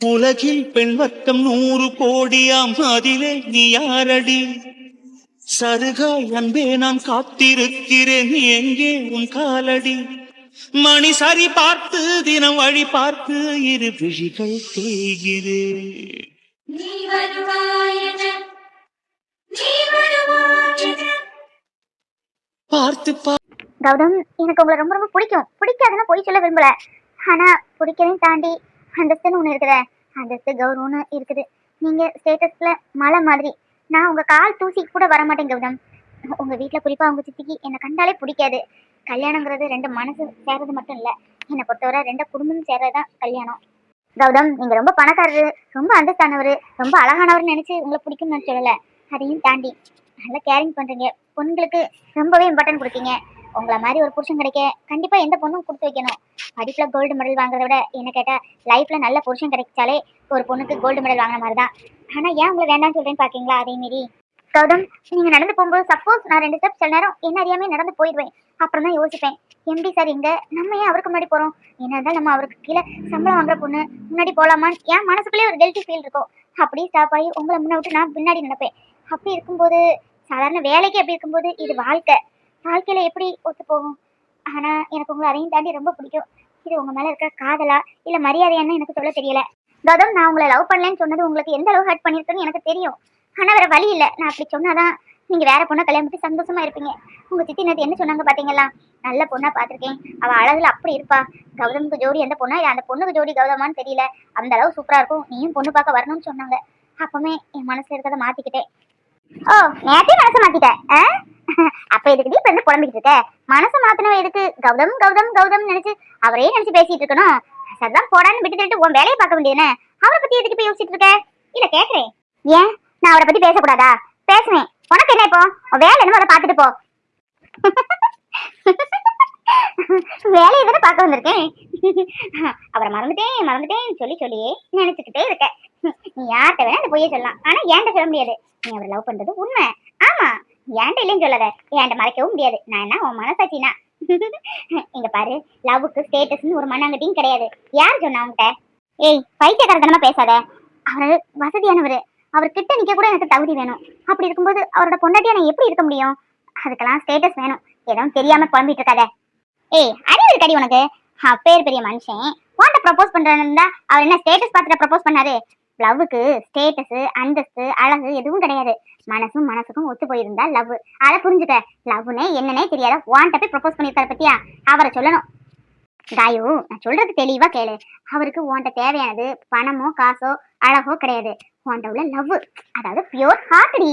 உலகில் பெண் வர்க்கம் 100 கோடியாம், அதிலே நீ யாரடி? சருகாய் அன்பே நான் காத்திருக்கிறேன், எங்கே உன் காலடி? மணி சரி பார்த்து தினம் வழி பார்த்து இரு விழிகள் தேய்கிறேன். பார்த்து கௌதம், எனக்கு உங்களை ரொம்ப ரொம்ப பிடிக்கும். பிடிக்காதுன்னா போய் சொல்ல விரும்பல. ஆனா பிடிக்கதையும் தாண்டி அந்தஸ்துன்னு ஒண்ணு இருக்குதே, அந்தஸ்து கௌரவம்னு இருக்குது. நீங்க ஸ்டேட்டஸ்ல மலை மாதிரி, நான் உங்க கால் தூசி கூட வர மாட்டேன் கௌதம். உங்க வீட்டுல குறிப்பா உங்க சித்திக்கு என்னை கண்டாலே பிடிக்காது. கல்யாணங்கிறது ரெண்டு மனசு சேர்றது மட்டும் இல்ல, என்னை பொறுத்தவரை ரெண்டு குடும்பம் சேர்றதுதான் கல்யாணம். கௌதம், நீங்க ரொம்ப பணக்காரரு, ரொம்ப அந்தஸ்தானவர், ரொம்ப அழகானவர்னு நினைச்சு உங்களை பிடிக்கும்னு நான் சொல்லல. அதையும் தாண்டி நல்லா கேரிங் பண்றீங்க, பொண்ணுங்களுக்கு ரொம்பவே இம்பார்ட்டன்ட் கொடுப்பீங்க. உங்களை மாதிரி ஒரு புருஷன் கிடைக்க கண்டிப்பா எந்த பொண்ணும் கொடுத்து வைக்கணும். படிப்புல கோல்டு மெடல் வாங்குறத விட என்ன கேட்டா லைஃப்ல நல்ல புருஷன் கிடைச்சாலே ஒரு பொண்ணுக்கு கோல்டு மெடல் வாங்கின மாதிரி தான். ஆனா ஏன் உங்களை வேண்டாம்னு சொல்றேன்னு பாக்கீங்களா? அதே மாரி கௌதம், நீங்க நடந்து போகும்போது சப்போஸ் நான் 2 ஸ்டெப் சில நேரம் என்ன அறியாமே நடந்து போயிடுவேன். அப்புறம் தான் யோசிப்பேன், எப்படி சார் இங்க நம்ம ஏன் அவருக்கு முன்னாடி போறோம்? என்ன இருந்தாலும் நம்ம அவருக்கு கீழே சம்பளம் வாங்குற பொண்ணு முன்னாடி போலாமான்னு என் மனசுக்குள்ளே ஒரு கெல்ட்டி ஃபீல் இருக்கும். அப்படியே ஸ்டாப் ஆகி உங்களை முன்ன விட்டு நான் பின்னாடி நினைப்பேன். அப்படி இருக்கும்போது சாதாரண வேலைக்கு அப்படி இருக்கும்போது இது வாழ்க்கையில எப்படி ஒத்து போகும்? ஆனா எனக்கு உங்களை அதையும் தாண்டி ரொம்ப பிடிக்கும். இது உங்க மேல இருக்க காதலா இல்ல மரியாதையான்னு எனக்கு சொல்ல தெரியல. கௌதம், நான் உங்களை லவ் பண்ணலன்னு சொன்னது உங்களுக்கு எந்த அளவு ஹர்ட் பண்ணிருக்குன்னு எனக்கு தெரியும். ஆனா வேற வழி இல்ல, நான் அப்படி சொன்னாதான் நீங்க வேற பொண்ணை கல்யாணம் பண்ணி சந்தோஷமா இருப்பீங்க. உங்க சித்தி நேத்து என்ன சொன்னாங்க பாத்தீங்களா? நல்ல பொண்ணா பாத்திருக்கேன், அவ அழகுல அப்படி இருப்பா, கௌதமுக்கு ஜோடி எந்த பொண்ணா இல்ல அந்த பொண்ணுக்கு ஜோடி கௌதமான்னு தெரியல, அந்த அளவு சூப்பரா இருக்கும், நீயும் பொண்ணு பார்க்க வரணும்னு சொன்னாங்க. அப்பவுமே என் மனசுல இருக்கிறத மாத்திக்கிட்டேன். ஓ, நேத்தே மனசை மாத்திட்ட? அப்ப எதுக்கு இப்ப இருந்து புலம்பிக்கிட்டு இருக்க? மனசை மாத்தணும் எதுக்கு? கௌதம் கௌதம் கௌதம் நினைச்சு அவரே நினைச்சு பேசிட்டு இருக்கணும். சதான் போடான்னு விட்டு உன் வேலையை பார்க்க வேண்டியதுன்னு அவரை பத்தி எதுக்கு போய் யோசிச்சுட்டு இருக்க? இல்ல கேக்குறேன், ஏன் நான் அவரை பத்தி பேசக்கூடாதா? பேசுவேன். உனக்கு என்ன இப்போ? வேலை என்னமோ அதை பார்த்துட்டு போ. வேலையை தானே பார்க்க வந்திருக்கேன். அவரை மறந்துட்டேன் மறந்துட்டேன் சொல்லி சொல்லியே நினைச்சுக்கிட்டே இருக்க. நீ யார்கிட்ட வேணா அந்த பொய்யை சொல்லலாம், ஆனா ஏன்ட்ட சொல்ல முடியாது. நீ அவரை லவ் பண்றது உண்மை. ஆமா, ஏன்ட்ட இல்லைன்னு சொல்லாத, ஏன்ட்ட மறைக்கவும் முடியாது. நான் என்ன உன் மனசாட்சினா? இங்க பாரு, லவ்வுக்கு ஸ்டேட்டஸ்னு ஒரு மண்ணாங்கட்டியும் கிடையாது. யார் சொன்னா உன்கிட்ட? ஏய், பைத்தியக்காரத்தனமா பேசாத. அவரு வசதியானவரு, அவர் கிட்ட நிக்க கூட எனக்கு தகுதி வேணும். அப்படி இருக்கும்போது அவரோட பொண்டாட்டியா நான் எப்படி இருக்க முடியும்? அதுக்கெல்லாம் ஸ்டேட்டஸ் வேணும். எதுவும் தெரியாம குழம்பிட்டு இருக்காத. ஏய், அறிவு இருக்கடி உனக்கு? பேர் பெரிய மனுஷன் உன்கிட்ட ப்ரப்போஸ் பண்றா, அவர் என்ன ஸ்டேட்டஸ் பார்த்துட்டு ப்ரப்போஸ் பண்ணாரு? லவ்வுக்கு ஸ்டேட்டஸ் அந்தஸ்து அழகு எதுவும் கிடையாது. மனசும் மனசுக்கும் ஒத்து போயிருந்தா லவ். அதை புரிஞ்சுக்க. லவ்னே என்னன்னே தெரியாத உன்கிட்ட போய் ப்ரப்போஸ் பண்ணிருக்காரு பத்தியா? அவரை சொல்லணும். காயு, நான் சொல்றது தெளிவா கேளு. அவருக்கு உன்கிட்ட தேவையானது பணமோ காசோ அழகோ கிடையாது. உன்கிட்ட உள்ள லவ், அதாவது பியூர் ஹார்ட்டி.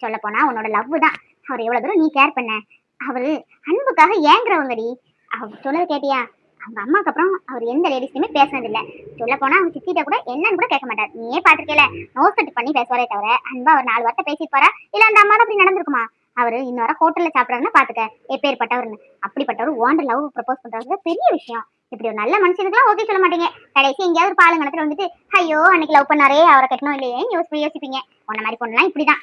சொல்ல போனா உன்னோட லவ் தான். அவர் எவ்வளவு தூரம் நீ கேர் பண்ண. அவரு அன்புக்காக ஏங்குறவங்கடி. அவர் சொன்னது கேட்டியா? அவங்க அம்மாக்கு அப்புறம் அவர் எந்த லேடிஸ்லையுமே பேசுனது இல்லை. சொல்ல போனா அவங்க சித்திட்ட கூட என்னன்னு கூட கேட்க மாட்டார். நீயே பாத்துருக்கல, நோஸ்கட் பண்ணி பேசுவாரே தவிர அன்பா அவர் 4 வார்த்தை பேசிப்பாரா? இல்ல அந்த அம்மா அப்படி நடந்திருக்குமா? அவரு இன்னொரு ஹோட்டல்ல சாப்பிட்றாருன்னா பாத்துக்க எப்பேற்பட்டவர்னு. அப்படிப்பட்டவர் ஓண்ட லவ் ப்ரப்போஸ் பண்றது பெரிய விஷயம். இப்படி ஒரு நல்ல மனுஷனுக்குலாம் ஓகே சொல்ல மாட்டீங்க. கடைசி எங்கேயாவது ஒரு பாலுங்கணத்துல வந்துட்டு ஐயோ அன்னைக்கு லவ் பண்ணாரே அவரை கட்டணும் இல்லையே யோசிப்பீங்க. உன்ன மாதிரி பொண்ணுலாம் இப்படிதான்.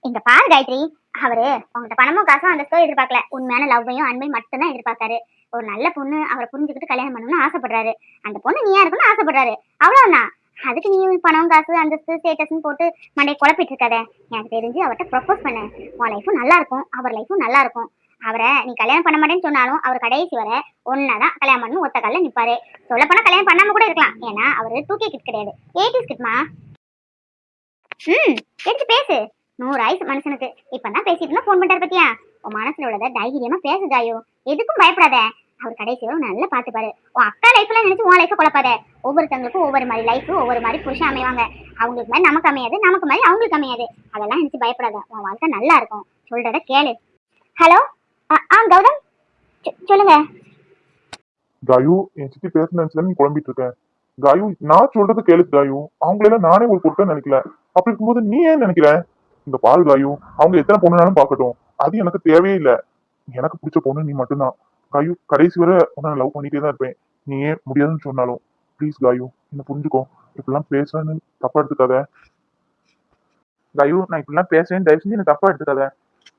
இங்க பாரு காயத்ரி, அவரு உங்கள்கிட்ட பணமும் காசும் அந்தஸ்தோ எதிர்பார்க்கல, உண்மையான லவ்வையும் அன்பையும் மட்டும்தான் எதிர்பார்க்காரு. ஒரு நல்ல பொண்ணு அவரை புரிஞ்சுக்கிட்டு கல்யாணம் பண்ணணும்னு ஆசைப்படுறாரு. அந்த பொண்ணு நீயா இருக்குன்னு ஆசைப்படுறாரு, அவ்வளவுதான். அதுக்கு நீ பணம் காசு அந்தஸ்து ஸ்டேட்டஸ்ன்னு போட்டு மண்டையை குழப்பிட்டு இருக்காத. எனக்கு தெரிஞ்சு அவர்கிட்ட ப்ரப்போஸ் பண்ண, உன் லைஃபும் நல்லா இருக்கும் அவர் லைஃபும் நல்லா இருக்கும். அவரை நீ கல்யாணம் பண்ண மாட்டேன்னு சொன்னாலும் அவர் கடைசி வர ஒன்னாதான் கல்யாணம் பண்ணணும் ஒத்த காலில் நிப்பாரு. சொல்ல போனா கல்யாணம் பண்ணாம கூட இருக்கலாம். ஏன்னா அவரு 2K கிட் கிடையாது, 80s கிட்மா. எடுத்து பேசு. 100 ஆயுசு மனுஷனுக்கு. இப்பதான் பேசிட்டு இருந்தா போன் பண்றாரு பத்தியா? உன் மனசுல உள்ளத தைரியமா பேசு காயோ, எதுக்கும் பயப்படாத. அவர் கடைசியில நல்லா பாத்துப்பாரு. உன் அக்கா லைஃப்ல நினைச்சு உன் லைஃப குழப்பாத. ஒவ்வொருத்தவங்களுக்கும் ஒவ்வொரு மாதிரி லைஃப் ஒவ்வொரு மாதிரி புருஷன் அமைவாங்க. அவங்களுக்கு மாதிரி நமக்கு அமையாது, நமக்கு மாதிரி அவங்களுக்கு அமையாது. அதெல்லாம் நினைச்சு பயப்படாத. உன் வாழ்க்கை நல்லா இருக்கும். சொல்றத கேளு. ஹலோ, கௌதம் சொல்லுங்க. காயு, என் சித்தி பேச நினைச்சுல நீ குழம்பிட்டு இருக்கேன். காயு, நான் சொல்றது கேளு காயு. அவங்களெல்லாம் நானே ஒரு பொருட்டா நினைக்கல. அப்படி இருக்கும்போது நீ ஏன் நினைக்கிற? இந்த பால் காயு, அவங்க எத்தனை பொண்ணுனாலும் பார்க்கட்டும், அது எனக்கு தேவையே இல்லை. எனக்கு பிடிச்ச பொண்ணு நீ மட்டும்தான் காயு. கடைசி வரை உன்னை லவ் பண்ணிட்டே தான் இருப்பேன். நீ ஏன் முடியாதுன்னு சொன்னாலும் ப்ளீஸ் காயு, என்ன புரிஞ்சுக்கோ. இப்படிலாம் பேசுறேன்னு தப்பா எடுத்துக்காத காயு. நான் இப்படிலாம் பேசுறேன்னு தயவு செஞ்சு என்ன தப்பா எடுத்துக்காத.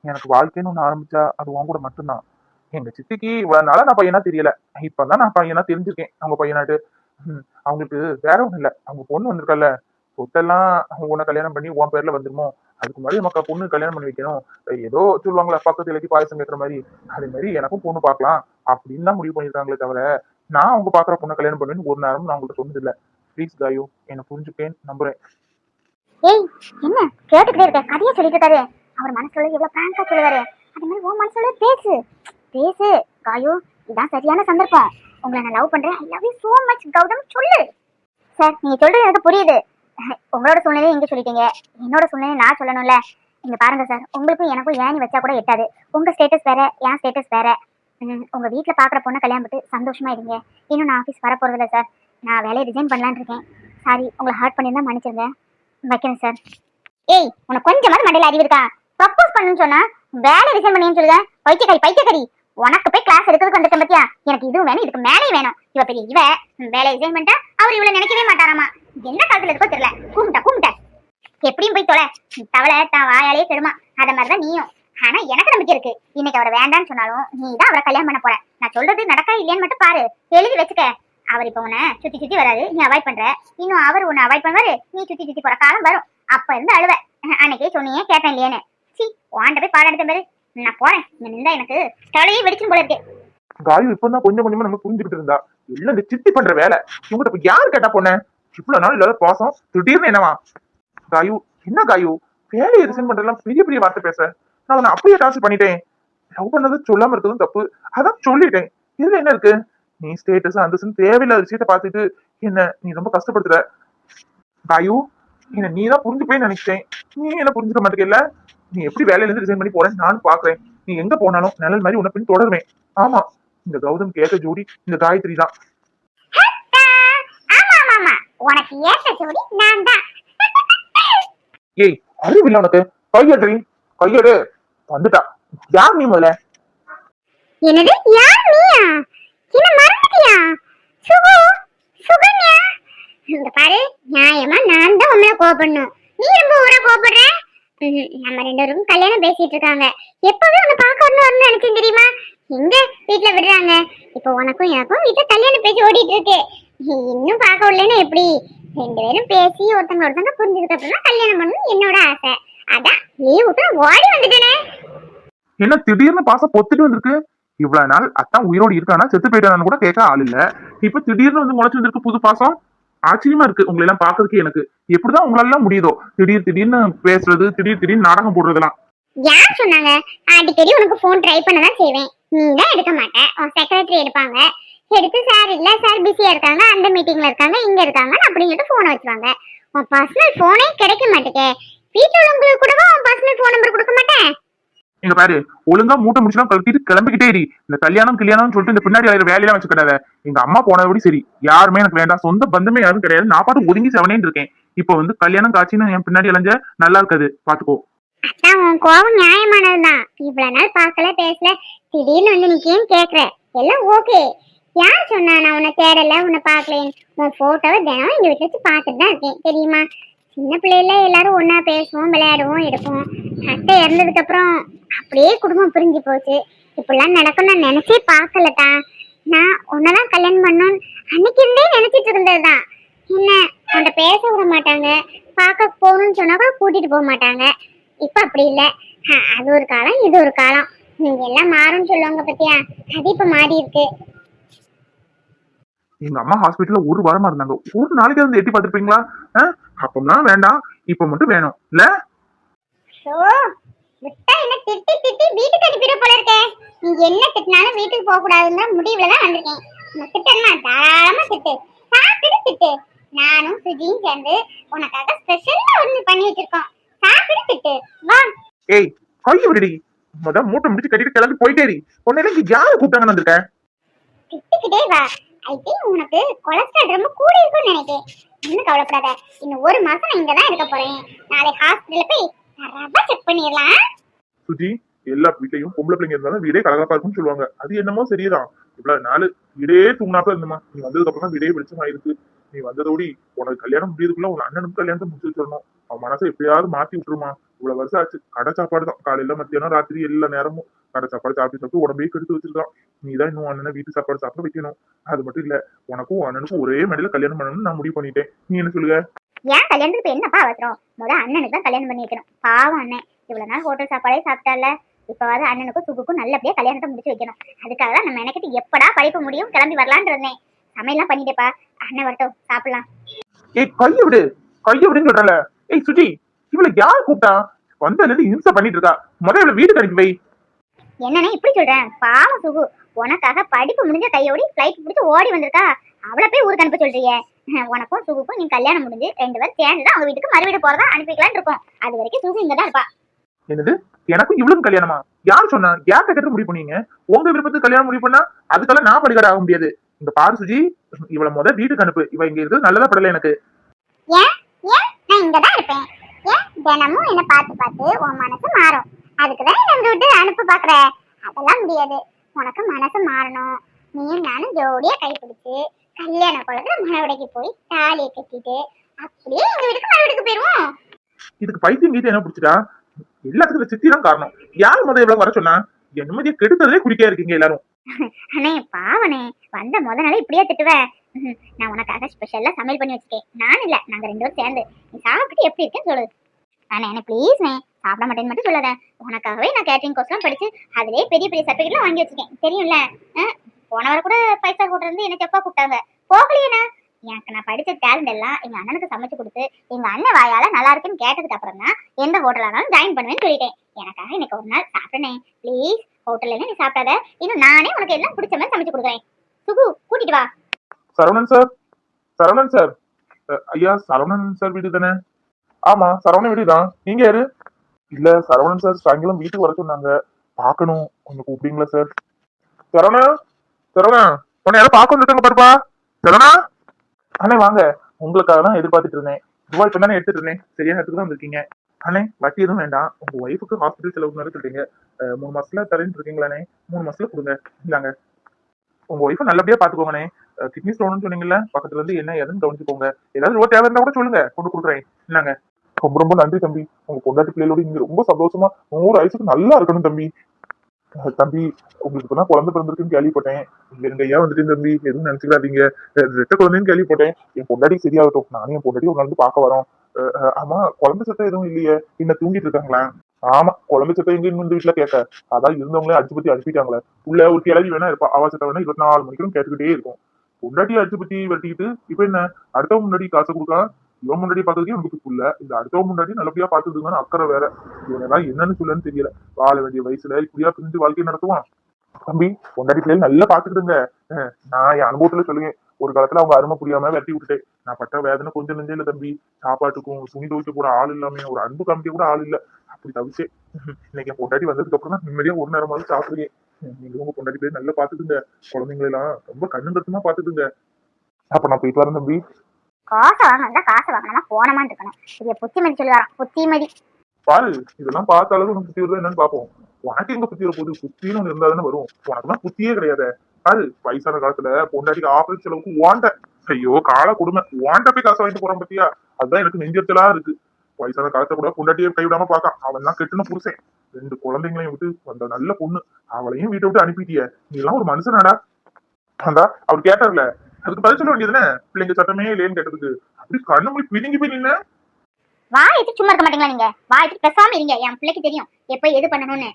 எனக்கு வாழ்க்கைன்னு ஒன்று ஆரம்பிச்சா அது உன் கூட மட்டும்தான். எங்க சித்திக்கு இவ்வளவு நாளா நான் பையனா தெரியல, இப்பதான் நான் பையனா தெரிஞ்சிருக்கேன் அவங்க பையனாட்டு. அவங்களுக்கு வேற ஒண்ணும் இல்ல, அவங்க பொண்ணு வந்திருக்கல, சொத்தெல்லாம் உன்னை கல்யாணம் பண்ணி உன் பேர்ல வந்துருமோ, அதுக்கு முன்னாடி நமக்கு பொண்ணு கல்யாணம் பண்ணி வைக்கணும். ஏதோ சொல்லுவாங்களா பக்கத்து இலக்கி பாயசம் கேட்கற மாதிரி, அதே மாதிரி எனக்கும் பொண்ணு பார்க்கலாம் அப்படின்னு தான் முடிவு பண்ணிருக்காங்களே தவிர, நான் அவங்க பாக்குற பொண்ணை கல்யாணம் பண்ணுவேன்னு ஒரு நேரம் நான் அவங்கள்ட்ட சொன்னது இல்ல. ப்ளீஸ் காயு, என்ன புரிஞ்சுப்பேன் நம்புறேன். ஏய் என்ன கேட்டுக்கிட்டே இருக்க, கதையை சொல்லிட்டு இருக்காரு. அவர் மனசுல எவ்வளவு பிராங்கா சொல்லுவாரு, அது மாதிரி உன் மனசுல பேசு பேசு. காயு, இதான் சரியான சந்தர்ப்பம். உங்களை நான் லவ் பண்றேன், I love you so much Gautam, சொல்லு. சார் நீங்க சொல்றது எனக்கு புரியுது. உங்களோட சூழ்நிலையை இங்க சொல்லிட்டீங்க, என்னோட சூழ்நிலையை நான் சொல்லணும்ல. இங்க பாருங்க சார், உங்களுக்கும் எனக்கும் ஏணி வச்சா கூட எட்டாது. உங்க ஸ்டேட்டஸ் வேற, என் ஸ்டேட்டஸ் வேற. உங்க வீட்டுல பாக்குற பொண்ணை கல்யாணம் பண்ணி சந்தோஷமா இருங்க. இன்னும் நான் ஆஃபீஸ் வர போறதில்ல சார், நான் வேலையை ரிசைன் பண்ணலான்னு இருக்கேன். சாரி, உங்களை ஹர்ட் பண்ணியிருந்தா மன்னிச்சிருங்க. வைக்கிறேன் சார். ஏய் உனக்கு கொஞ்சமாவது மண்டையில அறிவு இருக்கா? ப்ரப்போஸ் பண்ணுன்னு சொன்னா வேலை ரிசைன் பண்ணின்னு சொல்லுங்க. பைத்தியக்காரி பைத்தியக்காரி, உனக்கு போய் கிளாஸ் எடுக்கிறதுக்கு வந்துட்டேன் பத்தியா? எனக்கு இதுவும் வேணும், இதுக்கு மேலேயும் வேணும். இவ பெரிய இவ வேலை ரிசைன் பண்ணிட்டா அவர் இவ்வளவு நினைக்கவே மாட்டாராமா. என்ன காலத்துல இருக்கோ தெரியல. கூப்பிட்ட எப்படியும் போய் தொலை, தவளை தான் வாயாலே கெடுமா. அத மாதிரிதான் நீயும். ஆனா எனக்கு நம்பிக்கை இருக்கு, இன்னைக்கு அவரை வேண்டான்னு சொன்னாலும் நீ தான் அவரை கல்யாணம் பண்ண போற. நான் சொல்றது நடக்கா இல்லையான்னு மட்டும் பாரு, எழுதி வச்சுக்க. அவர் இப்ப உன்னை சுத்தி வராது, நீ அவாய்ட் பண்ற. இன்னும் அவர் உன்னை அவாய்ட் பண்ணுவாரு, நீ சுத்தி போற காலம் வரும். அப்ப இருந்து அழுவ. அன்னைக்கே சொன்னீங்க கேட்டேன் இல்லையேன்னு. சி வாண்ட போய் பாடம் எடுத்த பேரு. நான் போறேன், இங்க நின்றா எனக்கு தலையே வெடிச்சுன்னு போல இருக்கு. காயு இப்பதான் கொஞ்சம் கொஞ்சமா நம்ம புரிஞ்சுக்கிட்டு இருந்தா. எல்லாம் இந்த சித்தி பண்ற வேலை. இவங்கிட்ட இப்ப யாரு கேட்டா பொண்ணு? இவ்வளவு நாள் இல்லாத பாசம் திடீர்னு என்னவா? காயு என்ன காயு, வேலையை ரிசைன் பண்றதுலாம் பெரிய பெரிய வார்த்தை பேச. நான் உன்னை அப்படியே டான்ஸ் பண்ணிட்டேன். லவ் பண்ணது சொல்லாம இருக்கிறதும் தப்பு, அதான் சொல்லிட்டேன். இதுல என்ன இருக்கு? நீ ஸ்டேட்டஸ் அந்த தேவையில்லாத விஷயத்த பார்த்துட்டு என்ன நீ ரொம்ப கஷ்டப்படுத்துற. காயு, என்ன நீ தான் புரிஞ்சுப்பேன்னு நினைச்சேன், நீ என்ன புரிஞ்சுக்க மாட்டேங்கல. நீ எப்படி வேலையில இருந்து ரிசைன் பண்ணி போறேன்னு நானும் பாக்குறேன். நீ எங்க போனாலும் நிழல் மாதிரி உன்னை பின் தொடருவேன். ஆமா, இந்த கௌதம் கேட்ட ஜோடி இந்த காயத்ரி தான். உனக்கு ஏத்த ஜோடி நான் தான். ஏய் அறிவில்லை உனக்கு? கையடி கையடு வந்துட்டா. யார் நீ முதல்ல? என்னது யார் நீயா? என்ன மறந்துட்டியா? சுகு சுகன்யா, இங்க பாரு, நியாயமா நான் தான் உன்னை கோபப்படணும். நீ ரொம்ப ஊரா கோபப்படுற. நம்ம ரெண்டு பேரும் கல்யாணம் பேசிட்டு இருக்காங்க. எப்பவே உன்னை பார்க்க வரணும்னு நினைச்சேன் தெரியுமா? எங்க வீட்டுல விடுறாங்க. இப்போ உனக்கும் எனக்கும் வீட்டுல கல்யாணம் பேசி ஓடிட்டு இருக்கு. இன்னும் பார்க்க விடலன்னா எப்படி? ரெண்டு பேரும் பேசி ஒருத்தங்க புரிஞ்சதுக்கு அப்புறம் கல்யாணம் பண்ணணும் என்னோட ஆசை. அதான் லீவ் விட்டு ஓடி வந்துட்டேனே. என்ன திடீர்னு பாசம் பொத்துட்டு வந்திருக்கு? இவ்வளவு நாள் அத்தான் உயிரோடு இருக்கானா செத்து போயிட்டானு கூட கேட்க ஆள் இல்ல. இப்ப திடீர்னு வந்து முளைச்சு வந்திருக்கு புது பாசம். ஆச்சரியமா இருக்கு உங்களை எல்லாம் பாக்குறதுக்கு. எனக்கு எப்படிதான் உங்களால முடியுதோ திடீர்னு பேசுறது, திடீர்னு நாடகம் போடுறதெல்லாம். யார் சொன்னாங்க? அடிக்கடி உனக்கு போன் ட்ரை பண்ணதான் செய்வேன், நீ தான் எடுக்க மாட்டேன். உன் செக்ரட்டரி எடுப்பாங்க, எடுத்து சார் இல்ல சார் பிஸியா இருக்காங்க, அந்த மீட்டிங்ல இருக்காங்க, இங்க இருக்காங்க அப்படின்னு சொல்லிட்டு போனை வச்சுவாங்க. உன் பர்சனல் போனே கிடைக்க மாட்டேங்க. வீட்டுல உள்ளவங்களுக்கு கூட உன் பர்சனல் போன் நம்பர் கொடுக்க மாட்டேன். இங்க பாரு, ஒழுங்கா மூட்டை முடிச்சுலாம் கழட்டிட்டு கிளம்பிக்கிட்டே இரு. இந்த கல்யாணம் சொல்லிட்டு இந்த பின்னாடி ஆயிரம் வேலையெல்லாம் வச்சுக்கிடாத. எங்க அம்மா போனபடி சரி, யாருமே எனக்கு வேண்டாம், சொந்த பந்தமே யாரும் கிடையாது. நான் பாட்டு ஒதுங்கி செவனேன்னு இருக்கேன். இப்ப வந்து கல்யாணம் காட்சின்னு என் பின்னாடி அலைஞ்ச நல்லா இருக்காது, பாத்துக்கோ. அதான் உன் கோபம் நியாயமானதுதான். இவ்வளவு நாள் பார்க்கல பேசல, திடீர்னு வந்து நிக்கேன்னு கேக்குற, எல்லாம் ஓகே. யார் சொன்னா நான் உன்னை தேடல உன்னை பாக்கலேன்னு? உன் போட்டோவை தினம் எங்க வீட்டுல வச்சு பாத்துட்டு தான் இருக்கேன் தெரியுமா? சின்ன பிள்ளைல எல்லாரும் ஒன்னா பேசுவோம், விளையாடுவோம், எடுப்போம். அத்தை இறந்ததுக்கு அப்புறம் அப்படியே குடும்பம் பிரிஞ்சு போச்சு. இப்படிலாம் நடக்கும் நான் நினைச்சே பாக்கலட்டா. நான் உன்னதான் கல்யாணம் பண்ணோம் அன்னைக்கு இருந்தே நினைச்சிட்டு இருந்ததுதான். என்ன உன்கிட்ட பேச விட மாட்டாங்க, பார்க்க போகணும்னு சொன்னா கூட கூட்டிட்டு போக மாட்டாங்க. இப்ப அப்படி இல்ல. அது ஒரு காலம், இது ஒரு காலம். நீங்க எல்லாம் மாறும்னு சொல்லுவாங்க பத்தியா, அது இப்ப மாறி இருக்கு. எங்க அம்மா ஹாஸ்பிட்டல்ல ஒரு வாரமா இருந்தாங்க. ஒரு நாளைக்கு வந்து எட்டி பாத்துருப்பீங்களா? அப்பம்னா வேண்டாம், இப்ப மட்டும் வேணும் இல்ல? விட்டா என்ன திட்டி வீட்டுக்கு அனுப்பிட போல இருக்கே. நீங்க என்ன திட்டினாலும் வீட்டுக்கு போக கூடாதுன்னு முடிவுலதான் வந்திருக்கேன். திட்டா தாராளமா திட்டு, சாப்பிட்டு திட்டு. நானும் சுஜியும் சேர்ந்து உனக்காக ஸ்பெஷலா ஒண்ணு பண்ணி வச்சிருக்கோம், சாப்பிட்டு திட்டு. வா. ஏய் கையை விடுடி, மூட்டை முடிச்சு கட்டிட்டு கிளம்பி போயிட்டேரி. உன்ன யாரு கூப்பிட்டாங்கன்னு வந்திருக்க? திட்டுக்கிட்டே வா. ஐ திங்க் உனக்கு கொலஸ்ட்ரால் ரொம்ப கூட இருக்கும்னு நினைக்கிறேன். இன்னும் கவலைப்படாத, இன்னும் ஒரு மாசம் நான் இங்கதான் இருக்க போறேன். நாளை ஹாஸ்பிட்டல்ல போய் ரப்ப செக் பண்ணிடலாம். சுஜி, எல்லா வீட்லயும் பொம்பளை பிள்ளைங்க இருந்தாலும் வீடே கலகலப்பா இருக்கும்னு சொல்லுவாங்க. அது என்னமோ சரிதான். இவ்வளவு நாள் வீடே தூங்கினாப்ப இருந்தமா, நீ வந்ததுக்கு அப்புறம் வீடே வெளிச்சமா இருக்கு. நீ வந்ததோடி உனக்கு கல்யாணம் முடியறதுக்குள்ள உன் அண்ணனுக்கு கல்யாணத்தை முடிச்சு வச்சிடணும். அவன் மனசை எப்படியாவது மாத்தி விட்டுருமா. இவ்வளவு வருஷம் ஆச்சு, கடை சாப்பாடு தான், காலையில மத்தியானம் ராத்திரி எல்லா நேரமும் கடை சாப்பாடு சாப்பிட்டு உடம்பே கெடுத்து வச்சிருக்கான். நீதான் இன்னும் அண்ணனை வீட்டு சாப்பாடு சாப்பிட வைக்கணும். அது மட்டும் இல்ல, உனக்கும் அண்ணனுக்கும் ஒரே மேடையில கல்யாணம் பண்ணணும்னு நான் முடிவு பண்ணிட்டேன். நீ என்ன சொல்லுங்க? ஏன் கல்யாணத்துக்கு என்னப்பா அவசரம்? அண்ணனுக்கு தான் கல்யாணம் பண்ணி வைக்கணும். பாவம் அண்ணன் இவ்வளவு நாள் ஹோட்டல் சாப்பாடே சாப்பிட்டால, இப்பவாது அண்ணனுக்கும் சுகுக்கும் நல்லபடியா கல்யாணத்தை முடிச்சு வைக்கணும். அதுக்காக தான் நம்ம எனக்கிட்ட எப்படா படிப்பு முடியும் கிளம்பி வரலான்னு இருந்தேன். சமையல்லாம் பண்ணிட்டேப்பா, அண்ணன் வரட்டும் சாப்பிடலாம். ஏய் கைய விடு, கைய விடுன்னு சொல்றல. ஏய் சுஜி, இவளை யார் கூப்பிட்டா? வந்ததுல இருந்து இன்ச பண்ணிட்டு இருக்கா. முதல்ல வீட்டுக்கு அனுப்பி வை. என்னன்னு இப்படி சொல்றேன்? பாவம் சுகு, உனக்காக படிப்பு முடிஞ்ச கையோடி ஃபிளைட் பிடிச்சு ஓடி வந்திருக்கா. அவளை போய் ஊருக்கு அனுப்ப சொல்றீங்க? உனக்கும் சுகுக்கும் நீ கல்யாணம் முடிஞ்சு 2 பேரும் சேர்ந்துதான் அவங்க வீட்டுக்கு மறுவீடு போறதா அனுப்பிக்கலான்னு இருக்கோம். அது வரைக்கும் சுகு இங்கதான் இருப்பா. என்னது, எனக்கும் இவளுக்கும் கல்யாணமா? யார் சொன்னா? யார் கேட்டு முடிவு பண்ணீங்க? உங்க விருப்பத்துக்கு கல்யாணம் முடிவு பண்ணா அதுக்கெல்லாம் நான் படிக்காட ஆக முடியாது. இந்த பாரு சுஜி, இவளை முதல் வீட்டுக்கு அனுப்பு. இவ இங்க இருக்கிறது நல்லதா படல எனக்கு. ஏன் ஏன் நான் இங்கதான் இருப்பேன்? ஏன் தினமும் என்ன பார்த்து பார்த்து உன் மனசு மாறும்? அதுக்குதான் என்ன விட்டு அனுப்ப பாக்குற? அதெல்லாம் முடியாது. உனக்கு மனசு மாறணும். நீயும் நானும் ஜோடியா கைப்பிடிச்சு கல்யாண குழந்தை மனவடைக்கு போய் தாலியை கட்டிட்டு அப்படியே எங்க வீட்டுக்கு மறுவீட்டுக்கு போயிருவோம். இதுக்கு பைத்தியம் கீதை என்ன பிடிச்சிட்டா? எல்லாத்துக்கும் சித்தி தான் காரணம். யார் முதல் இவ்வளவு வர சொன்னா? என் நிம்மதியை கெடுத்ததே குடிக்கா இருக்கீங்க எல்லாரும். அண்ணே பாவனே, வந்த முத நாளே இப்படியே திட்டுவேன். நான் உனக்காக ஸ்பெஷலா சமையல் பண்ணி வச்சிருக்கேன். நான் இல்ல, நாங்க 2 பேரும் சேர்ந்து. நீ சாப்பிட்டு எப்படி இருக்கேன்னு சொல்லு. அண்ணே என்ன ப்ளீஸ் நே, சாப்பிட மாட்டேன்னு மட்டும் சொல்லாத. உனக்காகவே நான் கேட்டரிங் கோர்ஸ்லாம் படிச்சு அதிலே பெரிய பெரிய சர்டிஃபிகேட்லாம் வாங்கி வச்சிருக்கேன், தெரியும்ல? போன வாரம் கூட 5 ஸ்டார் ஹோட்டல் இருந்து என்ன செப்பா கூப்பிட்டாங்க, போகலையேண்ணா. எனக்கு நான் படிச்ச டேலண்ட் எல்லாம் எங்க அண்ணனுக்கு சமைச்சு கொடுத்து எங்க அண்ணன் வாயால நல்லா இருக்குன்னு கேட்டதுக்கு அப்புறம் தான் எந்த ஹோட்டல் ஆனாலும் ஜாயின் பண்ணுவேன்னு சொல்லிட்டேன். எனக்காக இன்னைக்கு ஒரு நாள் சாப்பிடுனேன் ப்ளீஸ். ஹோட்டல்ல நீ சாப்பிடாத, இன்னும் நானே உனக்கு எல்லாம் பிடிச்ச மாதிரி சமைச்சு கொடுக்குறேன். சுகு கூட்டிட்டு வா. Saravanan sir, Saravanan sir. ஐயா, சரவணன் சார் வீடு தானே? ஆமா, சரவணன் வீடு தான். நீங்க யாரு? இல்ல, சரவணன் சார் சாயங்காலம் வீட்டுக்கு வர சொன்னாங்க, பாக்கணும். கொஞ்சம் கூப்பிடுங்களா சார்? சரவணா, சரவணா, உன்னை யாரும் பார்க்க வந்துட்டாங்க பாருப்பா. சரவணா அண்ணே வாங்க. உங்களுக்காக தான் எதிர்பார்த்துட்டு இருந்தேன். ரூபாய் இப்ப தானே எடுத்துட்டு இருந்தேன், சரியான இடத்துக்கு தான் வந்திருக்கீங்க. அண்ணே வட்டி எதுவும் வேண்டாம். உங்க ஒய்ஃபுக்கு ஹாஸ்பிட்டல் செலவு சொல்றீங்க, 3 மாசத்துல தரேன்னு இருக்கீங்களாண்ணே? 3 மாசத்துல கொடுங்க. இந்தாங்க, உங்க ஒய்ஃபை நல்லபடியா பாத்துக்கோங்கண்ணே. கிட்னி ஸ்டோன்னு சொன்னீங்கல்ல, பக்கத்துல இருந்து என்ன ஏதுன்னு கவனிச்சுக்கோங்க. ஏதாவது ரூபா தேவை இருந்தா கூட சொல்லுங்க, கொண்டு கொடுக்குறேன். என்னங்க, ரொம்ப ரொம்ப நன்றி தம்பி. உங்க பொண்டாட்டி பிள்ளைகளோட இங்க ரொம்ப சந்தோஷமா 100 வயசுக்கு நல்லா இருக்கணும் தம்பி. தம்பி, உங்களுக்கு இப்பதான் குழந்தை பிறந்திருக்குன்னு கேள்விப்பட்டேன். எங்க ஐயா வந்துட்டு தம்பி, எதுவும் நினைச்சுக்காதீங்க. 2 குழந்தைன்னு கேள்விப்பட்டேன். என் பொண்டாட்டி சரியாகட்டும், நானும் என் பொண்டாட்டி ஒரு நாள் பார்க்க வரோம். ஆமா, குழந்தை சத்தம் எதுவும் இல்லையே, என்ன தூங்கிட்டு இருக்காங்களா? ஆமா, குழந்தை சத்தம் எங்க இந்த வீட்டுல கேட்க, அதான் இருந்தவங்களே அடிச்சு பத்தி அனுப்பிட்டாங்களே. உள்ள ஒரு கிளவி வேணா இருப்பா, அவ சத்தம் வேணா 24 மணிக்கும் கேட்டுக்கிட்டே இருக்கும். பொண்டாட்டி அடிச்சு பத்தி வெட்டிக்கிட்டு இப்ப என்ன அடுத்தவங்க முன்னாடி காசை கொடுக்கா? இவன் முன்னாடி பாக்குறதுக்கே நமக்கு புள்ள, இந்த அடுத்தவங்க முன்னாடி நல்லபடியா பாத்துக்குதுன்னு அக்கறை வேற. இவனெல்லாம் என்னன்னு சொல்லன்னு தெரியல. வாழ வேண்டிய வயசுல இப்படியா பிரிஞ்சு வாழ்க்கையை நடத்துவான். தம்பி, பொண்டாட்டி பிள்ளைகள் நல்லா பாத்துக்கிட்டுங்க. நான் என் அனுபவத்துல சொல்லுங்க, ஒரு காலத்துல அவங்க அருமை புரியாம வெட்டி விட்டுட்டேன். நான் பட்ட வேதனை கொஞ்சம் நெஞ்சே இல்ல தம்பி. சாப்பாட்டுக்கும் துணி துவைக்க கூட ஆள் இல்லாம, ஒரு அன்பு காமிக்க கூட ஆள் இல்ல, அப்படி தவிச்சேன். இன்னைக்கு என் பொண்டாட்டி வந்ததுக்கு அப்புறம் தான் நிம்மதியா ஒரு நேரமாவது சாப்பிடுறேன். நீங்க உங்க பொண்டாட்டி பிள்ளைகள் நல்லா பாத்துக்குங்க. குழந்தைங்களை எல்லாம் ரொம்ப கண்ணு கருத்துமா பாத்துக்குங்க. அப்ப நான் போயிட்டு வரேன் தம்பி. காசை வாங்கினா காசை வாங்கினா போனமான்னு இருக்கணும். இது புத்திமதி சொல்லுவாராம், புத்திமதி. பாரு, இதெல்லாம் பார்த்த அளவு உனக்கு புத்தி வருதா என்னன்னு பாப்போம். உனக்கு எங்க புத்தி வர போகுது? புத்தின்னு ஒண்ணு இருந்தா தானே வரும். உனக்குலாம் புத்தியே கிடையாது. பாரு, வயசான காலத்துல பொண்டாட்டிக்கு ஆபரேஷன் செலவுக்கு வாண்ட, ஐயோ கால கொடுமை, வாண்ட போய் காசை வாங்கிட்டு போறான் பத்தியா? அதுதான் எனக்கு நெஞ்செரிச்சலா இருக்கு. வயசான காலத்தை கூட பொண்டாட்டியை கைவிடாம பாக்கான். அவன் தான் கெட்டுன புருஷன். 2 குழந்தைங்களையும் விட்டு வந்த நல்ல பொண்ணு, அவளையும் வீட்டை விட்டு அனுப்பிட்டிய. நீ எல்லாம் ஒரு மனுஷனாடா? அந்தா அவர் கேட்டார்ல, அதுக்கு பதில் சொல்ல வேண்டியதுன்னு பிள்ளைங்க சட்டமே இல்லையன்னு கேட்டதுக்கு அப்படி கண்ணு மொழி பிடிங்கி போய் நின்ன. வாய்க்கு சும்மா இருக்க மாட்டீங்களா நீங்க? வாய்க்கு பேசாம இருங்க. என் பிள்ளைக்கு தெரியும் எப்ப எது பண்ணணும்னு.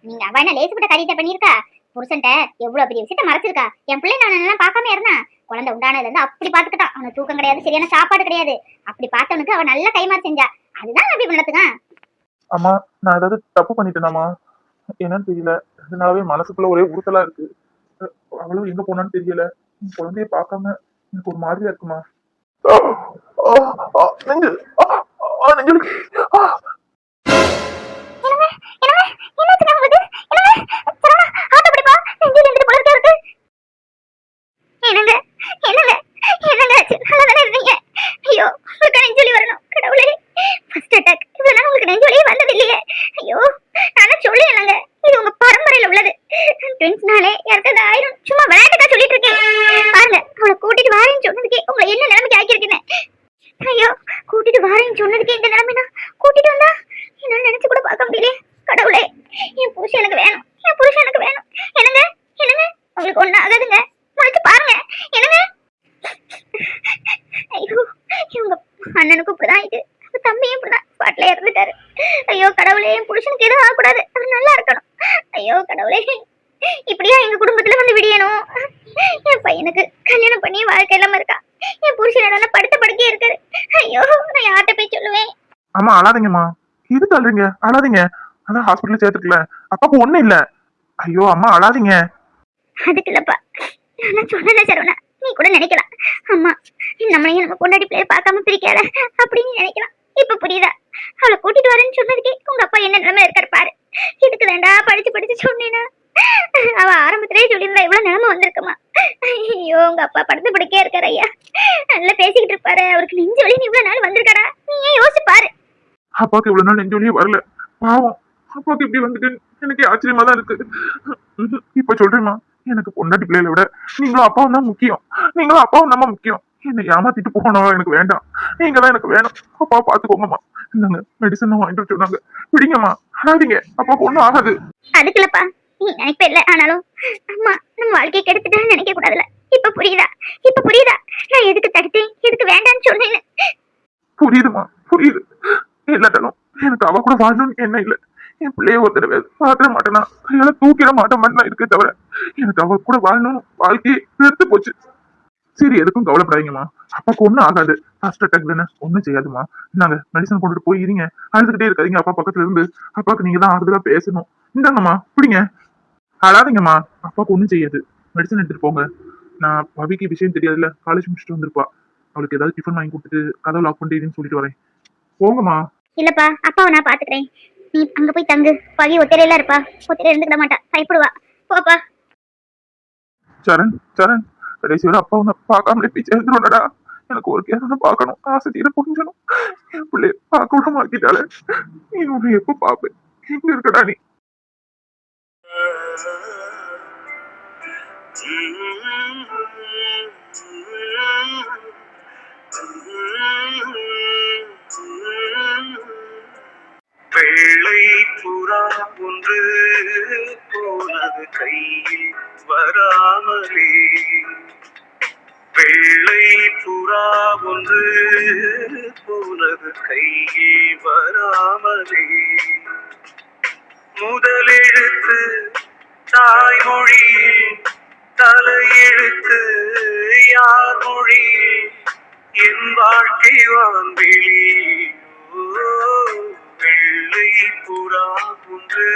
நீங்க அவ என்ன லேசுப்பட்ட காரியத்தை பண்ணிருக்கா? புருஷன்ட்ட எவ்வளவு பெரிய விஷயத்த மறைச்சிருக்கா. என் பிள்ளை நான் எல்லாம் பார்க்காம இருந்தா, குழந்தை உண்டானதுல இருந்து அப்படி பாத்துக்கிட்டான். அவனுக்கு தூக்கம் கிடையாது, சரியான சாப்பாடு கிடையாது. அப்படி பார்த்தவனுக்கு அவன் நல்ல கைமாறு செஞ்சா. அதுதான் அப்படி பண்ணதுக்கா. அம்மா, நான் ஏதாவது தப்பு பண்ணிட்டேனாமா? என்னன்னு தெரியல, அதனாலவே மனசுக்குள்ள ஒரே உறுத்தலா இருக்கு. அவளும் எங்க போனான்னு தெரியல. குழந்தைய பார்க்காம எனக்கு ஒரு மாதிரியா இருக்குமா? சும்மா விளையாட்டுக்கா சொல்லிட்டு இருக்கேன். பாருங்க, அவளை கூட்டிட்டு வாரேன்னு சொன்னதுக்கே உங்களை என்ன நிலைமைக்கு அண்ணனுக்கும் இப்படிதான் ஆயிட்டு, தம்பியும் இப்படிதான் பாட்டில இறந்துட்டாரு. ஐயோ கடவுளே, என் புருஷனுக்கு எதுவும் ஆகக்கூடாது, அவர் நல்லா இருக்கணும். ஐயோ கடவுளே, இப்படியா எங்க குடும்பத்துல வந்து விடியணும்? என் பையனுக்கு கல்யாணம் பண்ணி வாழ்க்கை இல்லாம இருக்கா, என் புருஷனோட படுத்த படுக்கையே இருக்காரு. ஐயோ நான் யார்கிட்ட போய் சொல்லுவேன்? அம்மா அழாதீங்கம்மா, இது தள்ளுறீங்க, அழாதீங்க. அதான் ஹாஸ்பிட்டல் சேர்த்துக்கல, அப்பாக்கு ஒண்ணும் இல்ல. ஐயோ அம்மா அழாதீங்க. அதுக்கு இல்லப்பா, நான் சொன்னல சரவணா, நீ கூட நினைக்கலாம் அம்மா நம்மளையும் நம்ம பொண்டாட்டி பிள்ளைய பார்க்காம பிரிக்காத அப்படின்னு நினைக்கலாம். இப்ப புரியுதா? அவளை கூட்டிட்டு வரேன்னு சொன்னதுக்கே உங்க அப்பா என்ன நிலைமை இருக்காரு பாரு. இதுக்கு வேண்டா படிச்சு படிச்சு சொன்னேனா? அவ ஆரம்பத்திலேயே சொல்லியிருந்தா இவ்வளவு நிலைமை வந்திருக்குமா? ஐயோ உங்க அப்பா படுத்து படுக்கையா இருக்காரு ஐயா, நல்லா பேசிக்கிட்டு இருப்பாரு. அவருக்கு நெஞ்சு வலி இவ்வளவு நாள் வந்திருக்காரா? நீ ஏன் யோசிச்சு பாரு. அப்பாவுக்கு இவ்வளவு நாள் நெஞ்சு வலியே வரல, பாவம். அப்பாவுக்கு இப்படி வந்துட்டு எனக்கு ஆச்சரியமா தான் இருக்கு. இப்ப சொல்றேம்மா, எனக்கு பொண்டாட்டி பிள்ளைகளை விட நீங்களும் அப்பாவும் தான் முக்கியம். நீங்களும் அப்பாவும் தான் முக்கியம். என்னை ஏமாத்திட்டு போனவா எனக்கு வேண்டாம், நீங்க தான் எனக்கு வேணும். அப்பா பாத்துக்கோங்கம்மா. இந்தாங்க மெடிசன் வாங்கிட்டு சொன்னாங்க, பிடிங்கம்மா, அழாதீங்க, அப்பாவுக்கு ஒண்ணும் ஆகாது. அதுக்குலப்பா நீ நினைப்ப இல்ல, ஆனாலும் அம்மா நம்ம வாழ்க்கையை கெடுத்துட்டான்னு நினைக்க கூடாதுல. இப்ப புரியுதா? இப்ப புரியுதா நான் எதுக்கு தடுத்தேன், எதுக்கு வேண்டான்னு சொன்னேன்னு? புரியுதுமா, புரியுது. இல்லாட்டாலும் எனக்கு அவ கூட வாழணும்னு என்ன இல்ல. என் பிள்ளைய ஒரு தடவை பாத்திர மாட்டேனா, கையால தூக்கிட மாட்டேன் இருக்கே தவிர எனக்கு அவ கூட வாழணும் வாழ்க்கையே வெறுத்து போச்சு. சரி எதுக்கும் கவலைப்படாதீங்கம்மா, அப்பாவுக்கு ஒண்ணும் ஆகாது. ஃபர்ஸ்ட் அட்டாக் தானே, ஒண்ணும் செய்யாதுமா. நாங்க மெடிசன் கொண்டுட்டு போய் இருங்க, அழுதுகிட்டே இருக்காதீங்க. அப்பா பக்கத்துல இருந்து அப்பாவுக்கு நீங்க தான் ஆறுதலா பேசணும். இந்தாங்கம்மா பிடிங்க, அழாதீங்கம்மா, அப்பாவுக்கு ஒண்ணும் செய்யாது. மெடிசன் எடுத்துட்டு போங்க. நான் பவிக்கு விஷயம் தெரியாதுல்ல, காலேஜ் முடிச்சுட்டு வந்திருப்பா. அவளுக்கு ஏதாவது டிஃபன் வாங்கி கொடுத்துட்டு கதவை லாக் பண்ணிட்டு சொல்லிட்டு வரேன். போங்கம்மா. இல்லப்பா, அப்பாவை நான் பாத்துக்கிறேன், நீ அங்க போய் தங்கு. பவி ஒத்தையில இருப்பா, ஒத்தையில இருந்துக்கிட மாட்டா, பயப்படுவா. போப்பா. சரண், சரண், கடைசி வரை அப்பா உன்னை பார்க்காமலே போய் சேர்ந்துடா. எனக்கு ஒரு கேரளை பார்க்கணும், ஆசை தீர கொஞ்சணும். என் பிள்ளைய பார்க்க விட மாட்டிட்டாலே, நீ உன்னை எப்ப பாப்பேன்? எங்க இருக்கடா நீ? வெள்ளை புறா ஒன்று போனது கையில் வராமலே, வெள்ளை புறா ஒன்று போனது கையில் வராமலே, முதலெழுத்து தாய்மொழியில் தலையெழுத்து யார் மொழியில் என் வாழ்க்கை வான்வெளி. வெள்ளை புறா ஒன்று